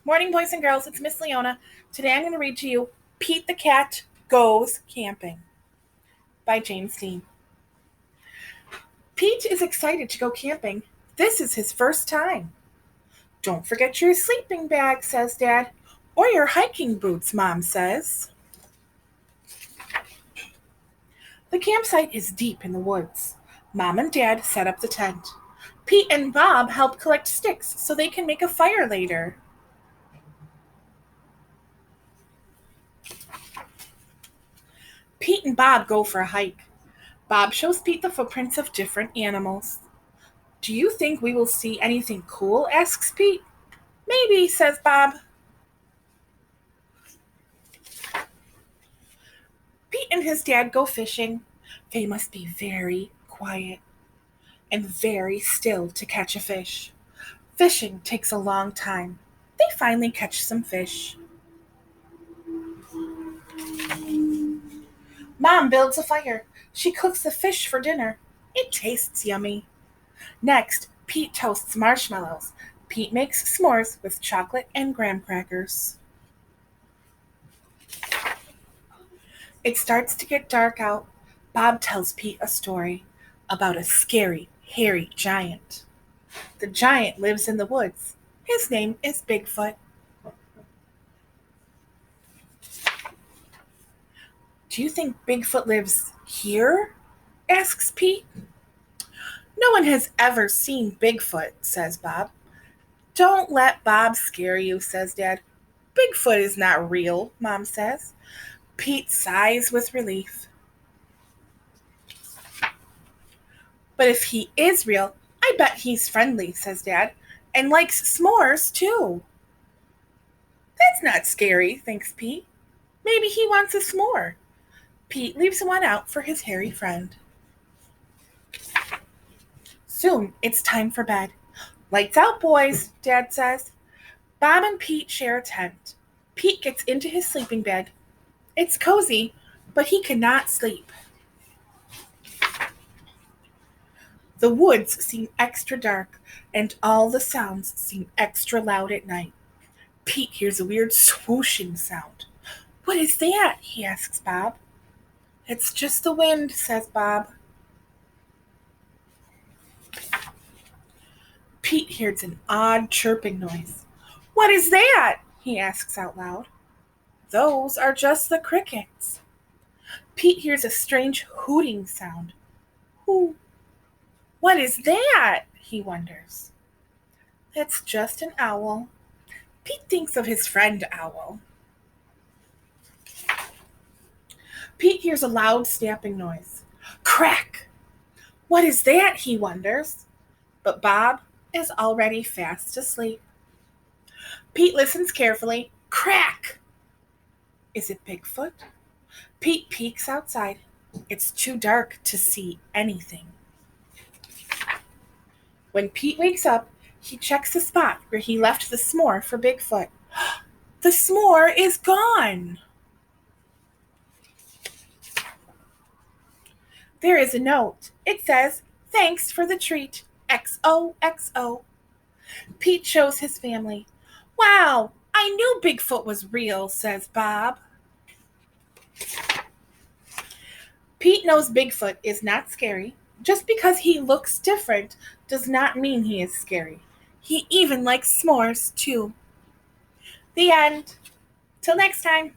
Morning, boys and girls. It's Miss Leona. Today I'm going to read to you Pete the Cat Goes Camping by James Dean. Pete is excited to go camping. This is his first time. Don't forget your sleeping bag, says Dad, or your hiking boots, Mom says. The campsite is deep in the woods. Mom and Dad set up the tent. Pete and Bob help collect sticks so they can make a fire later. Pete and Bob go for a hike. Bob shows Pete the footprints of different animals. Do you think we will see anything cool? Asks Pete. Maybe, says Bob. Pete and his dad go fishing. They must be very quiet and very still to catch a fish. Fishing takes a long time. They finally catch some fish. Mom builds a fire. She cooks the fish for dinner. It tastes yummy. Next, Pete toasts marshmallows. Pete makes s'mores with chocolate and graham crackers. It starts to get dark out. Bob tells Pete a story about a scary, hairy giant. The giant lives in the woods. His name is Bigfoot. Do you think Bigfoot lives here? Asks Pete. No one has ever seen Bigfoot, says Bob. Don't let Bob scare you, says Dad. Bigfoot is not real, Mom says. Pete sighs with relief. But if he is real, I bet he's friendly, says Dad, and likes s'mores too. That's not scary, thinks Pete. Maybe he wants a s'more. Pete leaves one out for his hairy friend. Soon it's time for bed. Lights out, boys, Dad says. Bob and Pete share a tent. Pete gets into his sleeping bag. It's cozy, but he cannot sleep. The woods seem extra dark, and all the sounds seem extra loud at night. Pete hears a weird swooshing sound. What is that? He asks Bob. It's just the wind, says Bob. Pete hears an odd chirping noise. What is that? He asks out loud. Those are just the crickets. Pete hears a strange hooting sound. Hoo. What is that? He wonders. It's just an owl. Pete thinks of his friend Owl. Pete hears a loud snapping noise. Crack! What is that? He wonders. But Bob is already fast asleep. Pete listens carefully. Crack! Is it Bigfoot? Pete peeks outside. It's too dark to see anything. When Pete wakes up, he checks the spot where he left the s'more for Bigfoot. The s'more is gone! There is a note. It says, thanks for the treat. XOXO. Pete shows his family. Wow, I knew Bigfoot was real, says Bob. Pete knows Bigfoot is not scary. Just because he looks different does not mean he is scary. He even likes s'mores, too. The end. Till next time.